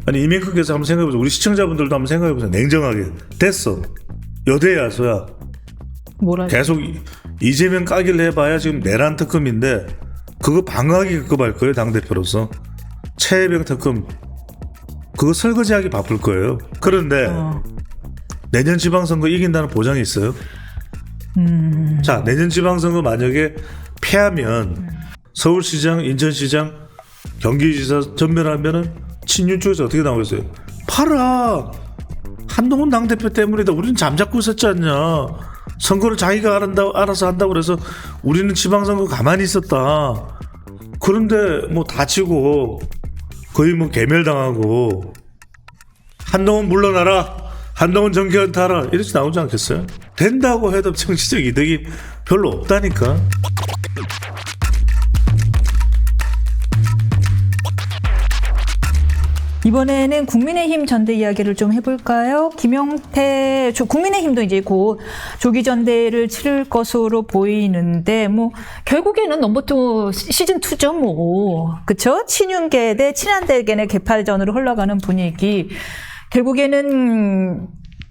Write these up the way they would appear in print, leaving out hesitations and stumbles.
아니 이명박께서 한번 생각해보세요. 우리 시청자분들도 한번 생각해보세요. 냉정하게. 됐어. 여대야서야. 뭐라 계속 이재명 까기를 해봐야 지금 내란 특검인데 그거 방어하기 급급할 거예요. 당대표로서. 최혜병 특검 그거 설거지하기 바쁠 거예요. 그런데 내년 지방선거 이긴다는 보장이 있어요? 자, 내년 지방선거 만약에 패하면 서울시장, 인천시장, 경기지사 전멸하면은 친윤 쪽에서 어떻게 나오겠어요? 팔아. 한동훈 당대표 때문이다. 우리는 잠자고 있었지 않냐. 선거를 자기가 알아서 한다고 그래서 우리는 지방선거 가만히 있었다. 그런데 뭐 다치고 거의 뭐 개멸당하고 한동훈 물러나라. 한동훈 정계 은퇴하라. 이렇게 나오지 않겠어요? 된다고 해도 정치적 이득이 별로 없다니까. 이번에는 국민의힘 전대 이야기를 좀 해볼까요? 김용태, 국민의힘도 이제 곧 조기 전대를 치를 것으로 보이는데, 뭐, 결국에는 넘버2 시즌2죠, 뭐. 그쵸? 친윤계 대 친한대 간의 개파전으로 흘러가는 분위기. 결국에는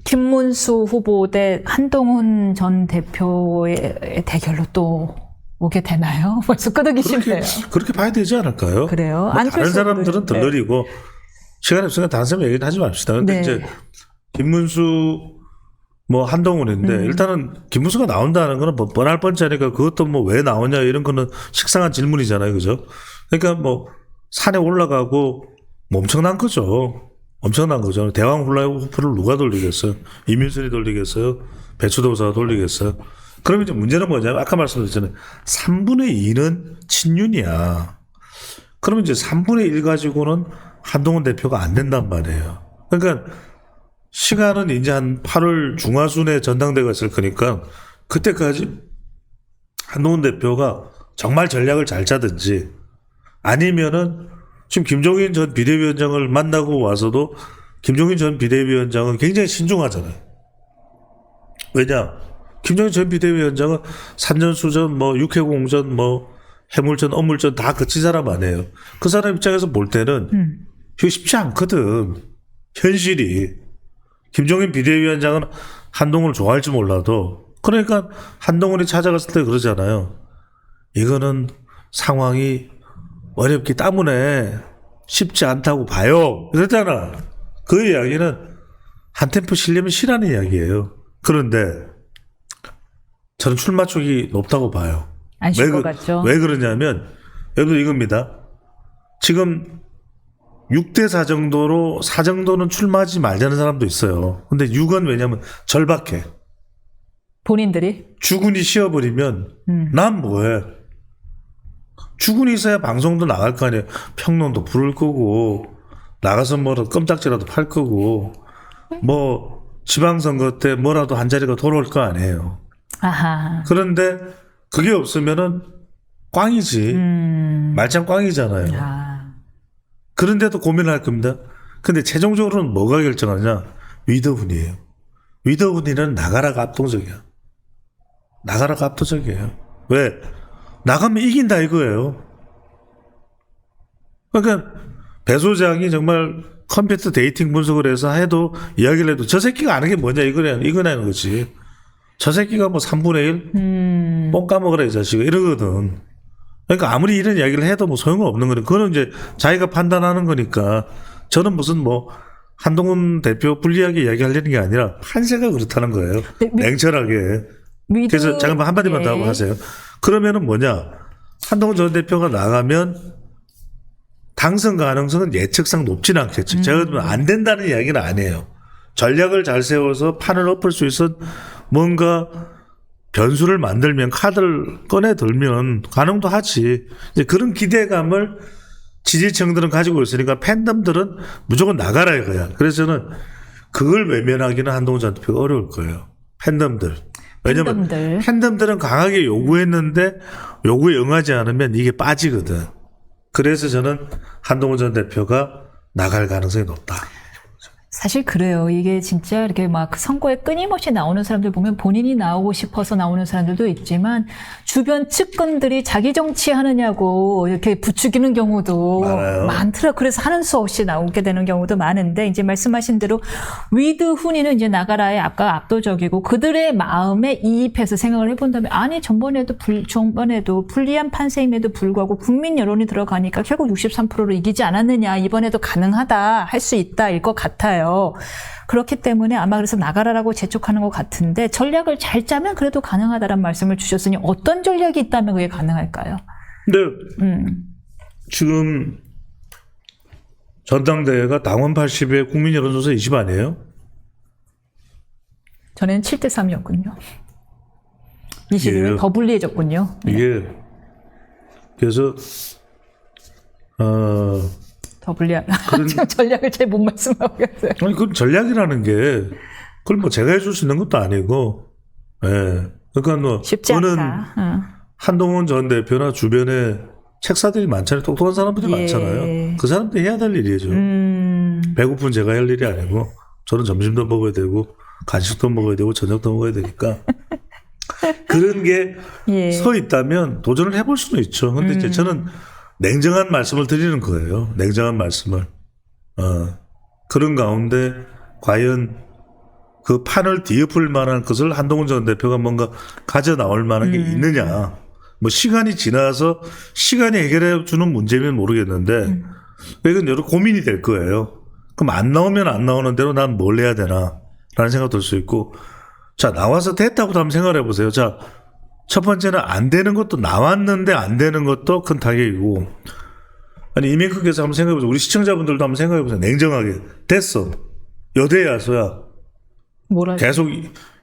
김문수 후보 대 한동훈 전 대표의 대결로 또 오게 되나요? 벌써 끄덕이시네요. 그렇게 봐야 되지 않을까요? 그래요? 뭐 다른 사람들은 들러리고, 시간이 없으니까 다른 사람 얘기를 하지 맙시다. 근데 이제 김문수 뭐 한동훈인데 일단은 김문수가 나온다는 거는 뭐 뻔할 뻔짜니까 그것도 뭐 왜 나오냐 이런 거는 식상한 질문이잖아요. 그죠? 그러니까 뭐 산에 올라가고 뭐 엄청난 거죠. 엄청난 거죠. 대왕 훌라후프를 누가 돌리겠어요? 이민선이 돌리겠어요? 배추도사가 돌리겠어요? 그러면 이제 문제는 뭐냐면 아까 말씀드렸잖아요. 3분의 2는 친윤이야. 그러면 이제 3분의 1 가지고는 한동훈 대표가 안 된단 말이에요. 그러니까 시간은 이제 한 8월 중하순에 전당대가 있을 거니까 그때까지 한동훈 대표가 정말 전략을 잘 짜든지 아니면은 지금 김종인 전 비대위원장을 만나고 와서도 김종인 전 비대위원장은 굉장히 신중하잖아요. 왜냐? 김종인 전 비대위원장은 산전수전, 뭐 육해공전, 뭐 해물전, 어물전 다 거친 사람 아니에요. 그 사람 입장에서 볼 때는 이거 쉽지 않거든. 현실이. 김종인 비대위원장은 한동훈을 좋아할지 몰라도 그러니까 한동훈이 찾아갔을 때 그러잖아요. 이거는 상황이 어렵기 때문에 쉽지 않다고 봐요. 그랬잖아. 그 이야기는 한 템포 쉬려면 쉬라는 이야기예요. 그런데 저는 출마 쪽이 높다고 봐요. 안 쉴 것 같죠. 왜 그러냐면 여러분 이겁니다. 지금 6대4 정도로 4 정도는 출마하지 말자는 사람도 있어요. 근데 6은 왜냐면 절박해. 본인들이? 주군이 쉬어버리면 난 뭐해. 주군이 있어야 방송도 나갈 거 아니에요. 평론도 부를 거고 나가서 뭐라도 껌딱지라도 팔 거고 뭐 지방선거 때 뭐라도 한 자리가 돌아올 거 아니에요. 아하. 그런데 그게 없으면은 꽝이지. 말짱 꽝이잖아요. 아. 그런데도 고민을 할 겁니다. 근데 최종적으로는 뭐가 결정하냐? 위더훈이에요. 위더훈이는 나가라가 압도적이야. 나가라가 압도적이에요. 왜? 나가면 이긴다 이거예요. 그러니까 배 소장이 정말 컴퓨터 데이팅 분석을 해서 해도 이야기를 해도 저 새끼가 아는 게 뭐냐 이거냐는 거지. 저 새끼가 뭐 3분의 1? 뽕 까먹으라 이 자식아 이러거든. 그러니까 아무리 이런 이야기를 해도 뭐 소용은 없는 거니까 그거는 이제 자기가 판단하는 거니까 저는 무슨 뭐 한동훈 대표 불리하게 이야기하려는 게 아니라 판세가 그렇다는 거예요. 네, 냉철하게. 그래서 잠깐만 한마디만 더 하고 하세요. 그러면은 뭐냐? 한동훈 전 대표가 나가면 당선 가능성은 예측상 높지는 않겠지. 제가 안 된다는 이야기는 아니에요. 전략을 잘 세워서 판을 엎을 수 있어 뭔가 변수를 만들면 카드를 꺼내 들면 가능도 하지. 이제 그런 기대감을 지지층들은 가지고 있으니까 팬덤들은 무조건 나가라 이거야. 그래서 저는 그걸 외면하기는 한동훈 전 대표가 어려울 거예요. 팬덤들. 왜냐면 팬덤들은 강하게 요구했는데 요구에 응하지 않으면 이게 빠지거든. 그래서 저는 한동훈 전 대표가 나갈 가능성이 높다. 사실 그래요. 이게 진짜 이렇게 막 선거에 끊임없이 나오는 사람들 보면 본인이 나오고 싶어서 나오는 사람들도 있지만 주변 측근들이 자기 정치하느냐고 이렇게 부추기는 경우도 많아요. 많더라. 그래서 하는 수 없이 나오게 되는 경우도 많은데 이제 말씀하신 대로 위드 훈이는 이제 나가라의 아까 압도적이고 그들의 마음에 이입해서 생각을 해본다면 아니 전번에도 불리한 판세임에도 불구하고 국민 여론이 들어가니까 결국 63%로 이기지 않았느냐. 이번에도 가능하다. 할 수 있다일 것 같아요. 그렇기 때문에 아마 그래서 나가라라고 재촉하는 것 같은데 전략을 잘 짜면 그래도 가능하다는 말씀을 주셨으니 어떤 전략이 있다면 그게 가능할까요? 근데 지금 전당대회가 당원 80에 국민 여론조사 20 아니에요? 전에는 7대3이었군요. 21은 예. 더 불리해졌군요. 이게 그래서 더 불리하다. 지금 전략을 잘 못 말씀하고 계세요. 아니 그 전략이라는 게 그걸 뭐 제가 해줄 수 있는 것도 아니고, 예. 그러니까 뭐 쉽지 저는 않다. 한동훈 전 대표나 주변에 책사들이 많잖아요. 똑똑한 사람들이 예. 많잖아요. 그 사람들이 해야 될 일이죠. 배고픈 제가 할 일이 아니고 저는 점심도 먹어야 되고 간식도 먹어야 되고 저녁도 먹어야 되니까 그런 게 서 예. 있다면 도전을 해볼 수는 있죠. 근데 이제 저는 냉정한 말씀을 드리는 거예요. 냉정한 말씀을. 그런 가운데 과연 그 판을 뒤엎을 만한 것을 한동훈 전 대표가 뭔가 가져 나올 만한 게 있느냐. 뭐 시간이 지나서 시간이 해결해 주는 문제면 모르겠는데 이건 여러 고민이 될 거예요. 그럼 안 나오면 안 나오는 대로 난 뭘 해야 되나 라는 생각 들 수 있고, 자 나와서 됐다고도 한번 생각해 보세요. 자 첫 번째는 안 되는 것도 나왔는데 안 되는 것도 큰 타격이고, 아니 이명박께서 한번 생각해 보세요. 우리 시청자분들도 한번 생각해 보세요. 냉정하게 됐어. 여대 야소야. 뭐라 계속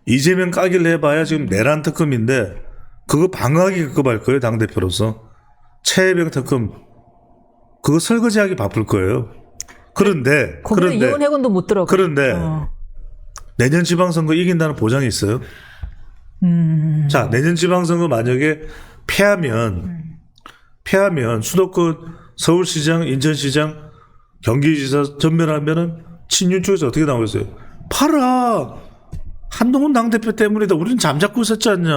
이재명 까기를 해봐야 지금 내란 특검인데 그거 방어하기 급급할 거예요. 당대표로서. 최혜병 특검 그거 설거지하기 바쁠 거예요. 그런데 거기는 이혼해건도 못 들어가. 그런데 내년 지방선거 이긴다는 보장이 있어요? 자, 내년 지방선거 만약에 패하면 수도권 서울시장, 인천시장, 경기지사 전멸하면은 친윤 쪽에서 어떻게 나오겠어요? 팔아. 한동훈 당대표 때문이다. 우리는 잠자고 있었지 않냐.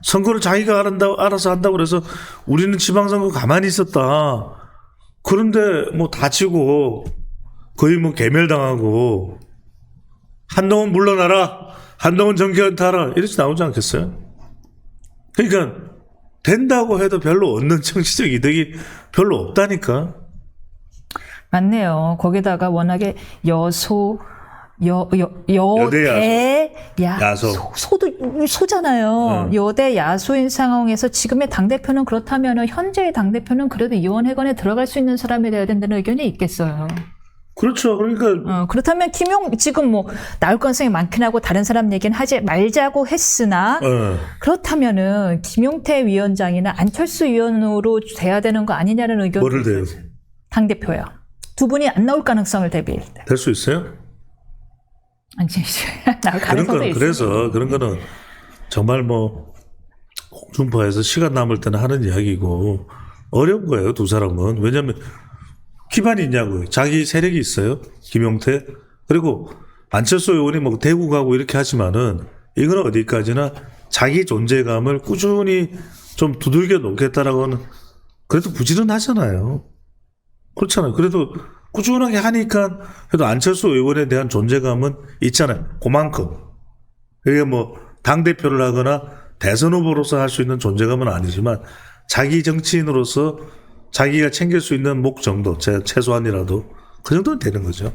선거를 자기가 알아서 한다고 그래서 우리는 지방선거 가만히 있었다. 그런데 뭐 다치고 거의 뭐 개멸당하고 한동훈 물러나라. 한동훈 정계연타하라. 이렇게 나오지 않겠어요? 그러니까 된다고 해도 별로 얻는 정치적 이득이 별로 없다니까. 맞네요. 거기다가 워낙에 여소, 여대, 야소. 소도 소잖아요. 여대 야소인 상황에서 지금의 당대표는 그렇다면 현재의 당대표는 그래도 이원회관에 들어갈 수 있는 사람이 돼야 된다는 의견이 있겠어요. 그렇죠. 그러니까 그렇다면 지금 뭐 나올 가능성이 많긴 하고 다른 사람 얘기는 하지 말자고 했으나 그렇다면은 김용태 위원장이나 안철수 위원으로 돼야 되는 거 아니냐는 의견. 뭐를 돼요? 당대표요. 두 분이 안 나올 가능성을 대비할 때. 될 수 있어요? 아니, 나올 가능성도 있어요. 그래서 그런 거는 정말 뭐 공중파에서 시간 남을 때는 하는 이야기고 어려운 거예요. 두 사람은. 왜냐하면 기반이 있냐고요. 자기 세력이 있어요. 김용태. 그리고 안철수 의원이 뭐 대구 가고 이렇게 하지만은 이거는 어디까지나 자기 존재감을 꾸준히 좀 두들겨 놓겠다라고는 그래도 부지런하잖아요. 그렇잖아요. 그래도 꾸준하게 하니까 그래도 안철수 의원에 대한 존재감은 있잖아요. 그만큼. 그게 뭐 당대표를 하거나 대선 후보로서 할 수 있는 존재감은 아니지만 자기 정치인으로서 자기가 챙길 수 있는 목 정도, 최소한이라도 그 정도는 되는 거죠.